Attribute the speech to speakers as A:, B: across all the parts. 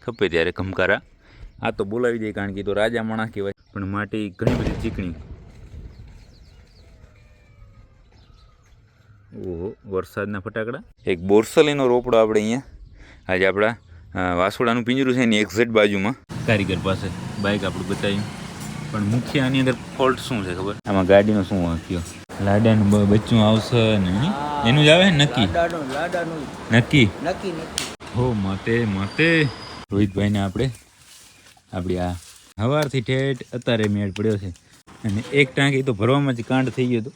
A: ખપે ત્યારે ખમકારા આ તો બોલાવી દે, કારણ કે તો રાજા માણસ કહેવાય, પણ માટી ઘણી બધી ચીકણી. ઓહો, વરસાદના ફટાકડા. એક બોરસલીનો રોપડો આપણે અહીંયા આજે આપણા વાસોડાનું પિંજરું છે એની એક્ઝેક્ટ બાજુમાં કારીગર પાસે બાઇક આપણે બતાવ્યું. પણ મુખ્ય આની અંદર ફોલ્ટ શું છે ખબર? આમાં ગાડીનો શું વાંક્યો? લાડાનું બચ્ચું આવશે ને એનું જ આવે ને નક્કી નક્કી હો મતે રોહિતભાઈને આપણે આપણી આ સવારથી ઠેઠ અત્યારે મેળ પડ્યો છે, અને એક ટાંકી તો ભરવામાં જ કાંડ થઈ ગયો હતો.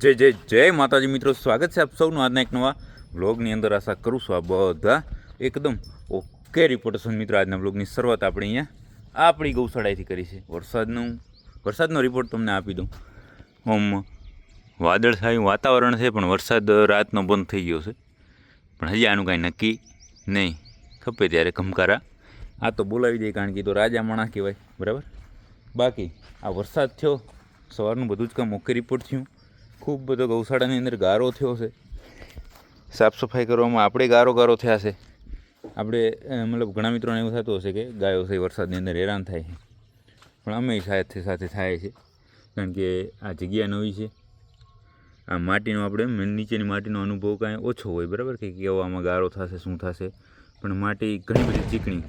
A: જય જય જય માતાજી મિત્રો, સ્વાગત છે આપ સૌનું આજના એક નવા વ્લોગની અંદર. આશા કરું છું આ બધા એકદમ ઓકે રિપોર્ટ છે મિત્રો. આજના વ્લોગની શરૂઆત આપણે અહીંયા આપણી ગૌશાળાએથી કરી છે. વરસાદનો રિપોર્ટ તમને આપી દઉં. વાદળછાયું વાતાવરણ છે, પણ વરસાદ રાતનો બંધ થઈ ગયો છે, પણ હજી આનું કાંઈ નક્કી નહીં. ખપે ત્યારે ખમકારા આ તો બોલાવી દે, કારણ કે તો રાજા માણસ કહેવાય, બરાબર. બાકી આ વરસાદ થયો, સવારનું બધું જ કામ ઓકે રિપોર્ટ થયું. ખૂબ બધો ગૌશાળાની અંદર ગારો થયો છે, સાફ સફાઈ કરવામાં આપણે ગારો થયા છે. આપણે મતલબ ઘણા મિત્રોને એવું થતું હશે કે ગાયો છે વરસાદની અંદર હેરાન થાય છે, પણ અમે સાથે થાય છે, કારણ કે આ જગ્યા નવી છે. આ માટીનો આપણે નીચેની માટીનો અનુભવ કાંઈ ઓછો હોય, બરાબર, કે કેવો આમાં ગારો થશે શું થશે, પણ માટી ઘણી બધી ચીકણી.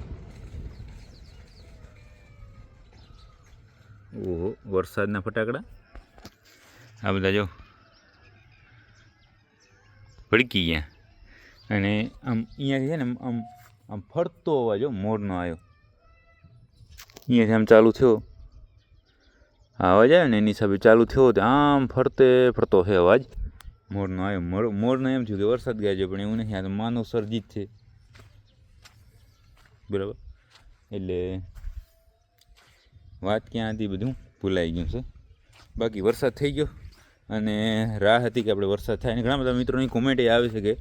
A: ઓહો, વરસાદના ફટાકડા આ બધા જો ભડકી ગયા. અને આમ અહીંયાથી છે ને આમ ફરતો અવાજ મોરનો આવ્યો, અહીંયાથી આમ ચાલુ થયો અવાજ આવ્યો ને એની હિસાબે ચાલુ થયો, તો આમ ફરતો છે અવાજ મોરનો આવ્યો. મોરને એમ થયું કે વરસાદ ગાય છે, પણ એવું નથી, આ તો માનવ સર્જિત છે, બરાબર. એટલે વાત ક્યાં હતી બધું ભૂલાઈ ગયું છે. બાકી વરસાદ થઈ ગયો, અને રાહ હતી કે આપણે વરસાદ થાય. અને ઘણા બધા મિત્રોની કોમેન્ટ એ આવે છે કે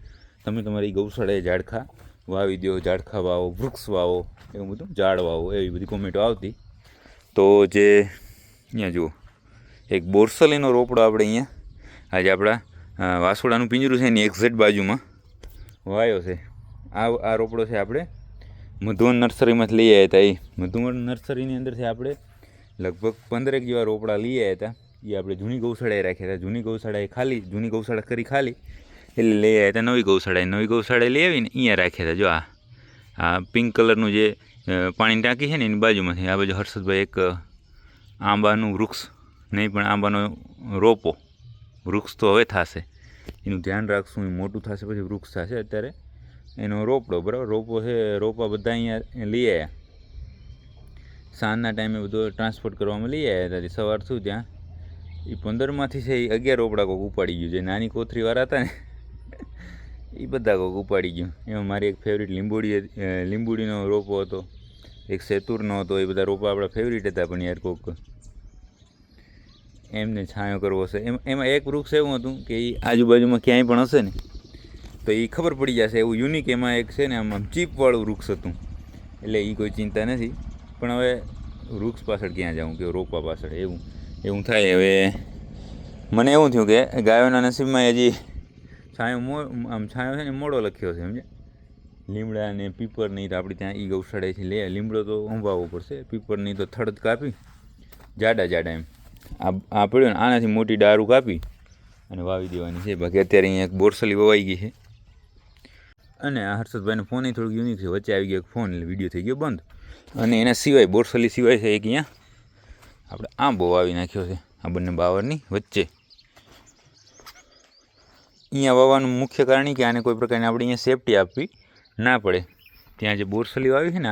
A: તમે તમારી ગૌશાળાએ ઝાડખા વાવી દો, ઝાડખા વાવો, વૃક્ષ વાવો, એવું બધું ઝાડ વાવો, એવી બધી કોમેન્ટો આવતી. તો જે અહીંયા જુઓ, એક બોરસલીનો રોપડો આપણે અહીંયા આજે આપણા વાસોડાનું પિંજરું છે એની એક્ઝેક્ટ બાજુમાં વાયો છે. આ રોપડો છે આપણે મધુવન નર્સરીમાંથી લઈ આવ્યા હતા. એ મધુવન નર્સરીની અંદરથી આપણે લગભગ 15 જેવા રોપડા લઈ આવ્યા હતા. એ આપણે જૂની ગૌશાળાએ રાખ્યા હતા. જૂની ગૌશાળા કરી ખાલી એટલે લઈ આવ્યા હતા નવી ગૌશાળાએ લઈ આવીને અહીંયા રાખ્યા હતા. જો આ પિંક કલરનું જે પાણીની ટાંકી છે ને એની બાજુમાંથી આ બાજુ હર્ષદભાઈ એક આંબાનું વૃક્ષ નહીં, પણ આંબાનો રોપો, વૃક્ષ તો હવે થશે, એનું ધ્યાન રાખશું, એ મોટું થશે પછી વૃક્ષ થશે. અત્યારે એનો રોપડો, બરાબર, રોપો છે. રોપા બધા અહીંયા લઈ આવ્યા, સાંજના ટાઈમે બધું ટ્રાન્સપોર્ટ કરવામાં લઈ આવ્યા હતા. સવાર થયું ત્યાં એ 15માંથી છે એ 11 રોપડા કોઈક ઉપાડી ગયું. જે નાની કોથરીવાળા હતા ને એ બધા કોઈક ઉપાડી ગયું. એમાં મારી એક ફેવરિટ લીંબુડીનો રોપો હતો, એક સેતુરનો હતો. એ બધા રોપા આપણા ફેવરિટ હતા, પણ યાર કોઈક એમને છાંયો કરવો છે. એમાં એક વૃક્ષ એવું હતું કે એ આજુબાજુમાં ક્યાંય પણ હશે ને તો એ ખબર પડી જશે, એવું યુનિક એમાં એક છે ને આમ ચીપવાળું વૃક્ષ હતું. એટલે એ કોઈ ચિંતા નથી, પણ હવે વૃક્ષ પાછળ ક્યાં જાઉં કે રોપા પાછળ, એવું થાય. હવે મને એવું થયું કે ગાયોના નસીબમાં હજી છાંયો છે ને મોડો લખ્યો છે, સમજે. લીમડા ને પીપર નહીં તો આપણે ત્યાં એ ગૌશાળાએથી લે. લીમડો તો ઊંભાવવો પડશે, પીપર નહીં તો થડ કાપી જાડા એમ આ પડ્યો ને આનાથી મોટી ડારું કાપી અને વાવી દેવાની છે. બાકી અત્યારે અહીંયા એક બોરસલી વવાઈ ગઈ છે. અને આ હર્ષદભાઈનો ફોન એ થોડુંક યુનિક છે, વચ્ચે આવી ગયો એક ફોન, એટલે વિડીયો થઈ ગયો બંધ. અને એના સિવાય બોરસલી સિવાય છે એક અહીંયા આપણે આંબો વાવી નાખ્યો છે આ બંને બાવરની વચ્ચે. અહીંયા વાવવાનું મુખ્ય કારણ એ કે આને કોઈ પ્રકારની આપણે અહીંયા સેફટી આપવી ના પડે. ત્યાં જે બોરસલી વાવી છે ને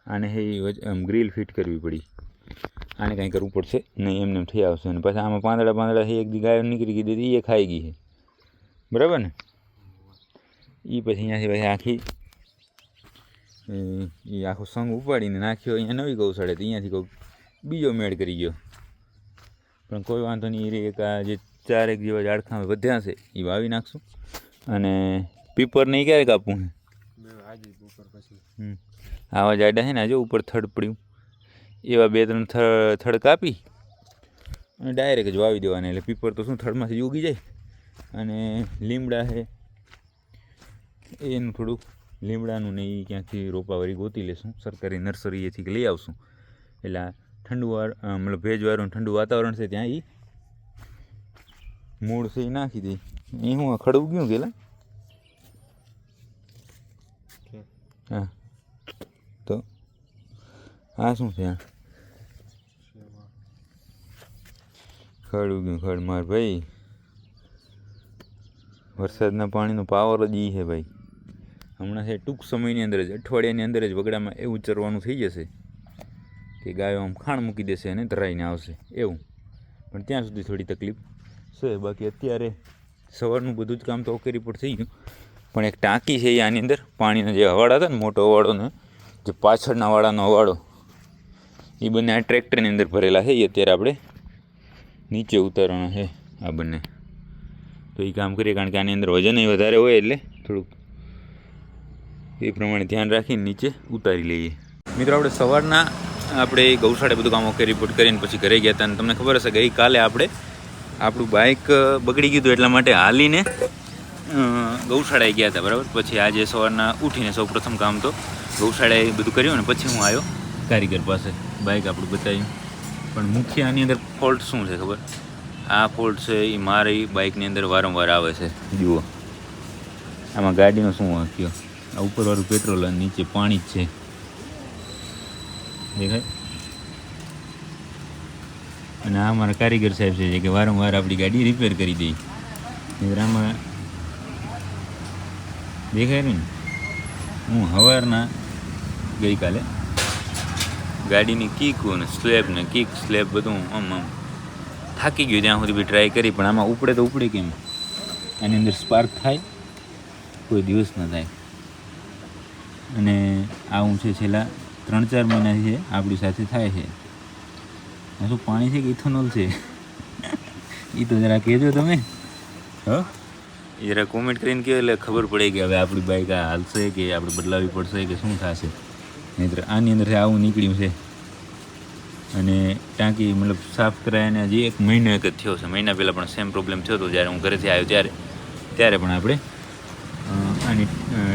A: આને આમ ગ્રીલ ફિટ કરવી પડી. આને કાંઈ કરવું પડશે નહીં, એમને થઈ આવશે. અને પછી આમાં પાંદડા એક દી ગાયો નીકળી ગઈ હતી, એ ખાઈ ગઈ છે, બરાબર ને. એ પછી અહીંયાથી આખી એ આખો સંઘ ઉપાડીને નાખ્યો અહીંયા નવી ગૌશાળા. અહીંયાથી કોઈક બીજો મેળ કરી ગયો, પણ કોઈ વાંધો નહીં. એક આ જે 4 જેવા ઝાડખા વધ્યા છે એ વાવી નાખશું. અને પીપર નહીં ક્યારે કાપવું છે, આવા જાડા છે ને જો ઉપર થડ પડ્યું, એવા 2-3 થડ કાપી અને ડાયરેક્ટ જ વાવી દેવાના. એટલે પીપર તો શું થડમાંથી જ ઉગી જાય. અને લીમડા છે એનું થોડુંક લીમડાનું ને એ ક્યાંકથી રોપાવાળી ગોતી લેશું, સરકારી નર્સરીએથી લઈ આવશું. એટલે આ ઠંડુ મતલબ ભેજવાળું ઠંડુ વાતાવરણ છે ત્યાં એ મૂળ છે એ નાખી દઈ. એ હું ખડું ગયું ગયેલા હા તો આ શું છે? ખડ ઉગ્યું ખડ માર ભાઈ. વરસાદના પાણીનો પાવર જ એ છે ભાઈ. હમણાં છે ટૂંક સમયની અંદર જ અઠવાડિયાની અંદર જ વગડામાં એવું ચરવાનું થઈ જશે કે ગાયો આમ ખાણ મૂકી દેશે અને ધરાઈને આવશે એવું. પણ ત્યાં સુધી થોડી તકલીફ છે. બાકી અત્યારે સવારનું બધું જ કામ તો ઓકે રિપોર્ટ થઈ ગયું. પણ એક ટાંકી છે એ આની અંદર પાણીના જે હવાડા હતા ને, મોટો હવાડો ને જે પાછળના વાડાનો હવાડો, એ બંને આ ટ્રેક્ટરની અંદર ભરેલા છે. એ અત્યારે આપણે નીચે ઉતારવાના છે આ બંને. તો એ કામ કરીએ, કારણ કે આની અંદર વજન વધારે હોય એટલે થોડુંક એ પ્રમાણે ધ્યાન રાખીને નીચે ઉતારી લઈએ. મિત્રો આપણે સવારના આપણે ગૌશાળે બધું કામ ઓકે રિપોર્ટ કરીને પછી ઘરે ગયા હતા. અને તમને ખબર હશે ગઈકાલે આપણે આપણું બાઇક બગડી ગયું હતું, એટલા માટે હાલીને ગૌશાળાએ ગયા હતા બરાબર. પછી આજે સવારના ઉઠીને સૌ પ્રથમ કામ તો ગૌશાળાએ બધું કર્યું ને પછી હું આવ્યો કારીગર પાસે, બાઇક આપણું બતાવ્યું. પણ મુખ્ય આની અંદર ફોલ્ટ શું છે ખબર? આ ફોલ્ટ છે એ મારી બાઇકની અંદર વારંવાર આવે છે. જુઓ આમાં ગાડીનો શું વાંક્યો, આ ઉપરવાળું પેટ્રોલ અને નીચે પાણી જ છે, દેખાય? અને આ મારા કારીગર સાહેબ છે કે વારંવાર આપણી ગાડી રિપેર કરી દઈ. આમાં દેખાય ને, હું સવારના ગઈકાલે ગાડીની કીક ને સ્લેબ ને કીક સ્લેબ બધું આમ થાકી ગયું ત્યાં સુધી બી ટ્રાય કરી. પણ આમાં ઉપડે તો ઉપડે કેમ? આની અંદર સ્પાર્ક થાય? કોઈ દિવસ ન થાય. અને આવું છે છેલ્લા 3-4 મહિનાથી છે આપણી સાથે થાય છે. આ શું પાણી છે કે ઇથોનોલ છે? એ તો જરા કહેજો તમે. હ એ જરા કોમેન્ટ કરીને કહો એટલે ખબર પડે કે હવે આપણી બાઇક આ હાલશે કે આપણે બદલાવી પડશે કે શું થશે. નહીંતર આની અંદર આવું નીકળ્યું છે. અને ટાંકી મતલબ સાફ કરાવીને હજી 1 મહિનો એક જ થયો છે. મહિના પહેલાં પણ સેમ પ્રોબ્લેમ થયો હતો જ્યારે હું ઘરેથી આવ્યો ત્યારે પણ આપણે આની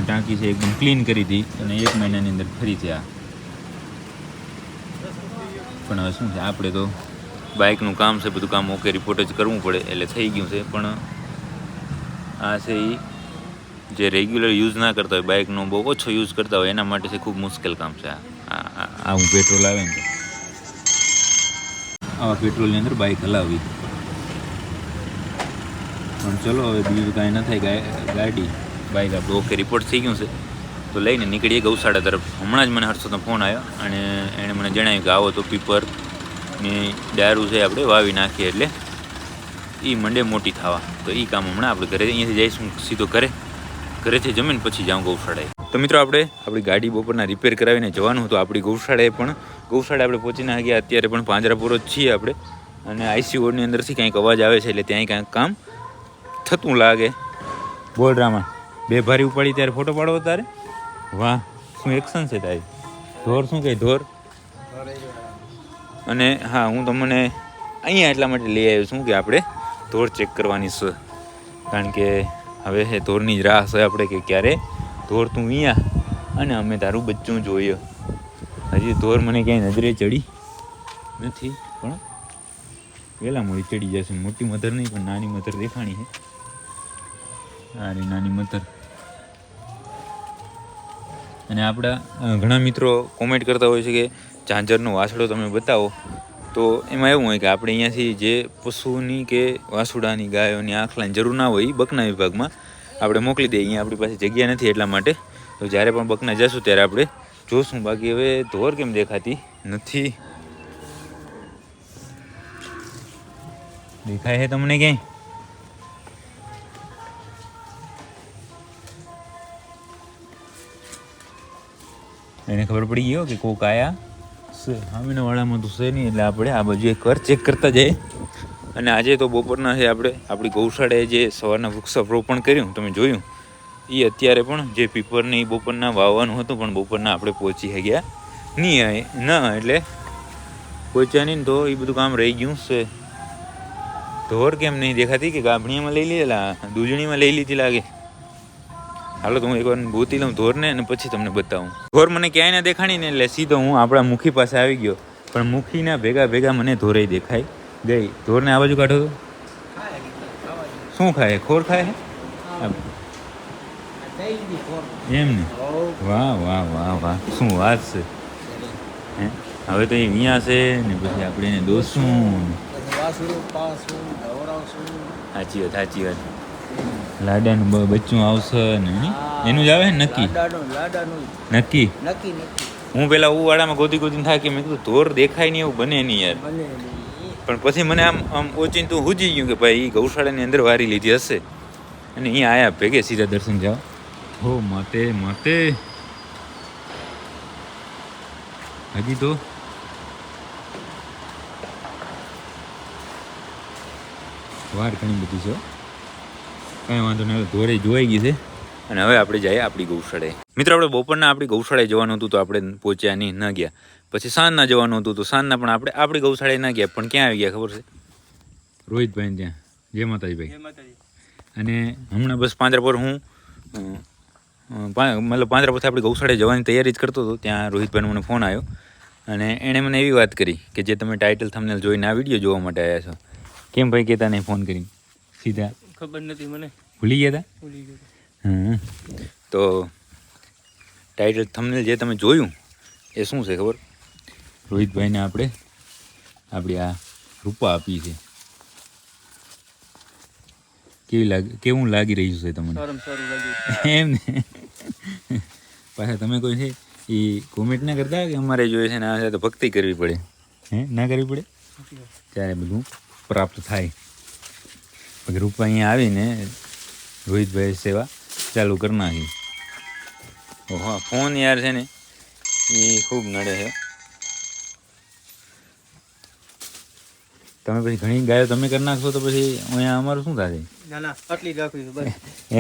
A: ટાંકી છે એકદમ ક્લીન કરી હતી અને 1 મહિનાની અંદર ફરીથી આ. પણ હવે શું છે, આપણે તો બાઇકનું કામ છે, બધું કામ ઓકે રિપોર્ટ જ કરવું પડે એટલે થઈ ગયું છે. પણ આ છે એ જે રેગ્યુલર યુઝ ના કરતા હોય, બાઇકનો બહુ ઓછો યુઝ કરતા હોય એના માટે છે ખૂબ મુશ્કેલ કામ છે. આ હું પેટ્રોલ આવે ને આવા પેટ્રોલની અંદર બાઇક હલાવવી. પણ ચલો હવે બીજું કાંઈ ન થાય. ગાડી બાઇક આપણું ઓકે રિપોર્ટ થઈ ગયું છે તો લઈને નીકળીએ ગૌશાળા તરફ. હમણાં જ મને હર્ષોનો ફોન આવ્યો અને એણે મને જણાવ્યું કે આવો તો પીપરની ડારું છે આપણે વાવી નાખીએ એટલે એ મંડે મોટી થવા. તો એ કામ હમણાં આપણે ઘરે અહીંયાથી જઈશું સીધો ઘરેથી જમીન પછી જાઉં ગૌશાળાએ. તો મિત્રો આપણે આપણી ગાડી બપોરના રિપેર કરાવીને જવાનું હતું આપણી ગૌશાળાએ. પણ ગૌશાળાએ આપણે પહોંચીને ગયા અત્યારે પણ પાંજરાપુર જ છીએ આપણે. અને આઈસી વોર્ડની અંદરથી કંઈક અવાજ આવે છે એટલે ત્યાં કંઈક કામ થતું લાગે. બોલ રામા, 2 ભારી ઉપાડી ત્યારે ફોટો પાડવો તારે? વાહ, શું એક્શન છે તારી! ધોર શું કહે? ધોર. અને હા, હું તમને અહીંયા એટલા માટે લઈ આવ્યો છું કે આપણે ધોર ચેક કરવાની છે. કારણ કે હવે છે ધોરની જ રાહ છે આપણે કે ક્યારે ધોર તું અહીંયા અને અમે તારું બચ્ચું જોઈએ. હજી ધોર મને ક્યાંય નજરે ચડી નથી, પણ વહેલા મોડી ચડી જશે. મોટી મધર નહીં પણ નાની મધર દેખાણી છે. અરે નાની મધર. અને આપણા ઘણા મિત્રો કોમેન્ટ કરતા હોય છે કે ઝાંઝરનો વાસડો તમે બતાવો. તો એમાં એવું હોય કે આપણે અહીંયાથી જે પશુની કે વાસુડાની ગાયોની આખલાની જરૂર ના હોય એ બકના વિભાગમાં આપણે મોકલી દઈએ. અહીંયા આપણી પાસે જગ્યા નથી એટલા માટે. તો જ્યારે પણ બકના જશું ત્યારે આપણે જોશું. બાકી હવે ધોર કેમ દેખાતી નથી? દેખાય છે તમને ક્યાંય? એને ખબર પડી ગયો કે કોક આયા છે. સામેના વાળામાં તો છે નહીં એટલે આપણે આ બાજુ એક વાર ચેક કરતા જઈએ. અને આજે તો બપોરના છે આપણે આપણી ગૌશાળાએ જે સવારના વૃક્ષારોપણ કર્યું તમે જોયું, એ અત્યારે પણ જે પીપરની બપોરના વાવવાનું હતું પણ બપોરના આપણે પહોંચી ગયા નહીં. એટલે પહોંચ્યા નહીં તો એ બધું કામ રહી ગયું છે. ધોર કેમ નહીં દેખાતી? કે ગાભણીમાં લઈ લીધેલા, દૂજણીમાં લઈ લીધી લાગે. હાલો તો હું એકવાર ગોતી લઉં ધોરને અને પછી તમને બતાવું. ધોર મને ક્યાંય ના દેખાણી ને એટલે સીધો હું આપણા મુખી પાસે આવી ગયો, પણ મુખીના ભેગા ભેગા મને ધોરે દેખાઈ ગઈ. ધોરને આ બાજુ કાઢો તો શું ખાય? ખોર ખાય એમ ને? વાહ વાહ વાહ વાહ, શું વાત છે. હે હવે તો એ અહીંયા છે ને પછી આપણે એને દોશું. સાચી વાત સાચી વાત. લાડાનું બચ્ચું આવશે ને એનું જ આવે ને? નક્કી નક્કી. હું પેલા વાડામાં ગોતીને થાકી, મેં કીધું ધોર દેખાય નહીં એવું બને નહીં યાર. પણ પછી મને આમ ઓચિંતું હુજી ગયું કે ભાઈ એ ગૌશાળાની અંદર વારી લીધી હશે અને અહીંયા આયા ભેગે સીધા દર્શન જાઓ. હો માતે માતે. હજી તો વાર ઘણી બધી છે, કાંઈ વાંધો નહીં. હવે ધોરે જોવાઈ ગઈ છે અને હવે આપણે જઈએ આપણી ગૌશાળાએ. મિત્રો આપણે બપોરના આપણી ગૌશાળાએ જવાનું હતું તો આપણે પહોંચ્યા નહીં, ન ગયા. પછી સાંજના જવાનું હતું તો સાંજના પણ આપણે આપણી ગૌશાળાએ ના ગયા, પણ ક્યાં આવી ગયા ખબર છે? રોહિતભાઈ ત્યાં. જય માતાજી ભાઈ. અને હમણાં બસ પાંજરાપોર હું મતલબ પાંજરાપોરથી આપણી ગૌશાળાએ જવાની તૈયારી જ કરતો હતો, ત્યાં રોહિતભાઈનો મને ફોન આવ્યો અને એણે મને એવી વાત કરી કે જે તમે ટાઇટલ થંબનેલ જોઈને આ વિડીયો જોવા માટે આવ્યા છો. કેમ ભાઈ કહેતા નહીં ફોન કરીને સીધા?
B: ખબર નથી મને,
A: ભૂલી ગયા હતા. તો ટાઇટલ થંબનેલ જે તમે જોયું એ શું છે ખબર? રોહિતભાઈને આપણે આપણી આ રૂપા આપી છે. કેવું લાગી રહ્યું છે તમને? એમ ને? પાછા તમે કોઈ છે એ કોમેન્ટ ના કરતા કે અમારે જોઈએ છે ને આ તો ભક્તિ કરવી પડે? હે ના કરવી પડે ત્યારે બધું પ્રાપ્ત થાય. પછી રૂપા અહીંયા આવીને રોહિતભાઈ સેવા ચાલુ કરી નાખી. ઓહો ફોન યાર છે ને એ ખૂબ નડે છે. તમે પછી ઘણી ગાયો તમે કરી નાખશો તો પછી અહીંયા અમારું શું થશે?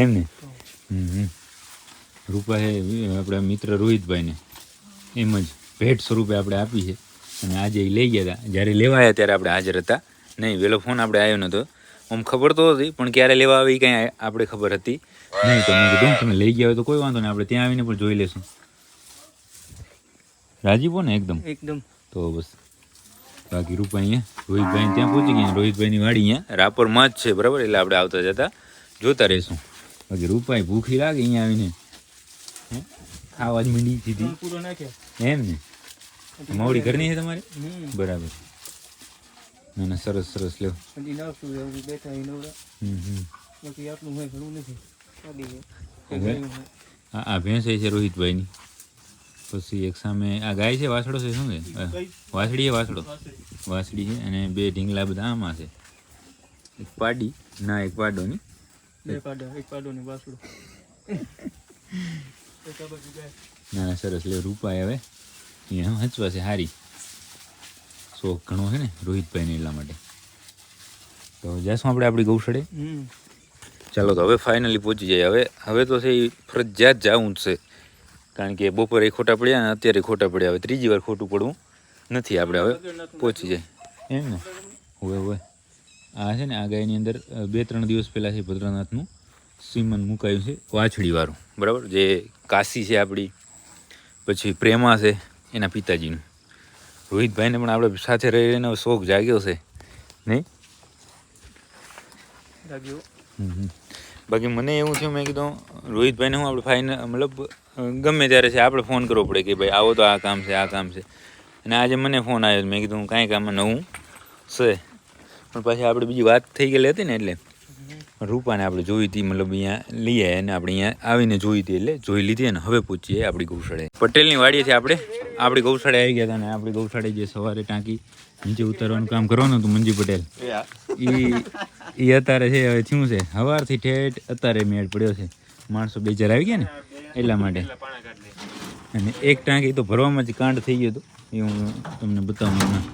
A: એમ ને? રૂપા છે આપણા મિત્ર રોહિતભાઈને એમ જ ભેટ સ્વરૂપે આપણે આપી છે અને આજે એ લઈ ગયા હતા. જ્યારે લેવા આવ્યા ત્યારે આપણે હાજર હતા નહીં, વહેલો ફોન આપણે આવ્યો નહોતો. આમ ખબર તો હતી પણ ક્યારે લેવા આવી કાંઈ આપણે ખબર હતી નહીં. તો મેં કીધું તમે લઈ ગયા હોય તો કોઈ વાંધો નહીં, આપણે ત્યાં આવીને પણ જોઈ લેશું. રાજીપો ને એકદમ
B: એકદમ.
A: તો બસ બાકી રૂપા અહીંયા રોહિતભાઈ ત્યાં પહોંચી ગયા. રોહિતભાઈની વાડી અહીંયા રાપરમાં જ છે બરાબર, એટલે આપણે આવતા જતા જોતા રહીશું. બાકી રૂપાઈ ભૂખી લાગે અહીંયા આવીને ખાવા જ મીંડી સીધી. એમ ને? માવડી ઘરની છે તમારે? બરાબર. ના ના સરસ સરસ. લ્યો. આ ભેંસ છે રોહિતભાઈની. પછી એક સામે આ ગાય છે, વાછડો છે, શું છે? વાછડી છે, વાછડો વાછડી છે અને બે ઢીંગલા બધા આમાં છે. એક પાડી ના એક પાડો ની. ના ના સરસ. લે રૂપાય હવે અહીંયા હચવા છે હારી. શોખ ઘણો છે ને રોહિતભાઈને એટલા માટે. તો જાશું આપણે આપણી ગૌશાળે. ચાલો તો હવે ફાઇનલી પહોંચી જાય. હવે તો છે એ ફરજિયાત જવું જ છે, કારણ કે બપોરે ખોટા પડ્યા ને અત્યારે ખોટા પડ્યા. હવે ત્રીજી વાર ખોટું પડવું નથી. આપણે હવે પહોંચી જાય એમ ને? હોય આ છે ને આ ગાયની અંદર 2-3 દિવસ પહેલાં છે ભદ્રનાથનું સીમન મુકાયું છે વાછડીવાળું બરાબર, જે કાશી છે આપણી, પછી પ્રેમા છે એના પિતાજીનું. રોહિતભાઈને પણ આપણે સાથે રહીને શોખ જાગ્યો છે નહીં? બાકી મને એવું થયું, મેં કીધું રોહિતભાઈને હું આપણે ફાઇનલ મતલબ ગમે ત્યારે છે આપણે ફોન કરવો પડે કે ભાઈ આવો તો આ કામ છે આ કામ છે. અને આજે મને ફોન આવ્યો, મેં કીધું કાંઈ કામમાં નવું છે. પણ પાછી આપણે બીજી વાત થઈ ગયેલી હતી ને એટલે રૂપાને આપણે જોઈ હતી, મતલબ અહીંયા લઈ આવ્યા અને આપણે અહીંયા આવીને જોઈ હતી, એટલે જોઈ લીધી અને હવે પહોંચીએ આપણી ગૌશાળાએ. પટેલની વાડીએથી આપણે આપણી ગૌશાળાએ આવી ગયા હતા અને આપણી ગૌશાળાએ જે સવારે ટાંકી નીચે ઉતારવાનું કામ કરવાનું હતું મંજી પટેલ, એ અત્યારે છે હવે શું છે સવારથી ઠેઠ અત્યારે મેળ પડ્યો છે. માણસો 2-4 આવી ગયા ને એટલા માટે. અને એક ટાંકી તો ભરવામાં જ કાંડ થઈ ગયો હતો, એ હું તમને બતાવું હમણાં.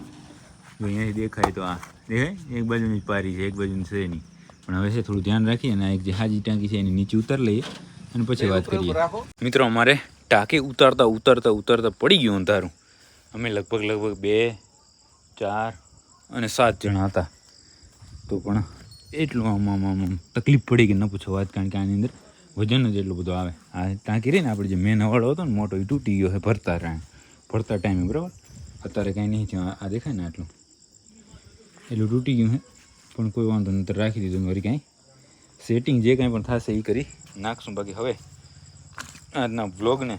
A: જો અહીંયાથી દેખાય તો આ દેખાય એક બાજુની જ પારી છે, એક બાજુની છે નહીં. પણ હવે છે થોડું ધ્યાન રાખીએ અને એક જે હાજી ટાંકી છે એની નીચે ઉતારી લઈએ અને પછી વાત કરીએ. મિત્રો અમારે ટાંકી ઉતારતા પડી ગયું અંધારું. અમે લગભગ 2, 4 અને 7 જણા હતા. તો પણ એટલું આમ તકલીફ પડી કે ન પૂછો વાત, કારણ કે આની અંદર વજન જ એટલું બધું આવે. આ ટાંકી રહી ને આપણે જે મેન હવાડો હતો ને મોટો, એ તૂટી ગયો છે ભરતા ટાઈમે, બરાબર. અત્યારે કાંઈ નહીં થયું. આ દેખાય ને આટલું એટલું તૂટી ગયું છે, પણ કોઈ વાંધો નહીં, રાખી દીધું. વળી કાંઈ સેટિંગ જે કાંઈ પણ થશે એ કરી નાખશું. બાકી હવે આજના વ્લોગને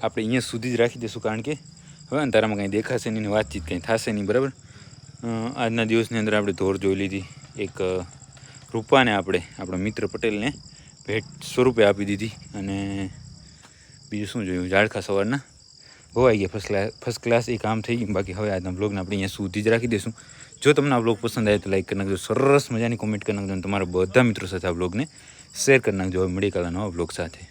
A: આપણે અહીંયા સુધી જ રાખી દઈશું, કારણ કે હવે અંધારામાં કાંઈ દેખાશે નહીં, વાતચીત કંઈ થશે નહીં, બરાબર. આજના દિવસની અંદર આપણે ધોર જોઈ લીધી. એક રૂપાને આપણે આપણા મિત્ર પટેલને ભેટ સ્વરૂપે આપી દીધી. અને બીજું શું જોયું, ઝાડખા સવારના હોવાઈ ગયા, ફર્સ્ટ ક્લાસ એ કામ થઈ ગયું. બાકી હવે આજના બ્લોગને આપણે અહીંયા સુધી જ રાખી દઈશું. જો તમને આ બ્લોગ પસંદ આવે તો લાઈક કરી નાખજો, સરસ મજાની કોમેન્ટ કરી નાખજો, અને તમારા બધા મિત્રો સાથે આ બ્લોગને શેર કરી નાખજો. હવે મળી કાલના નવા બ્લોગ સાથે.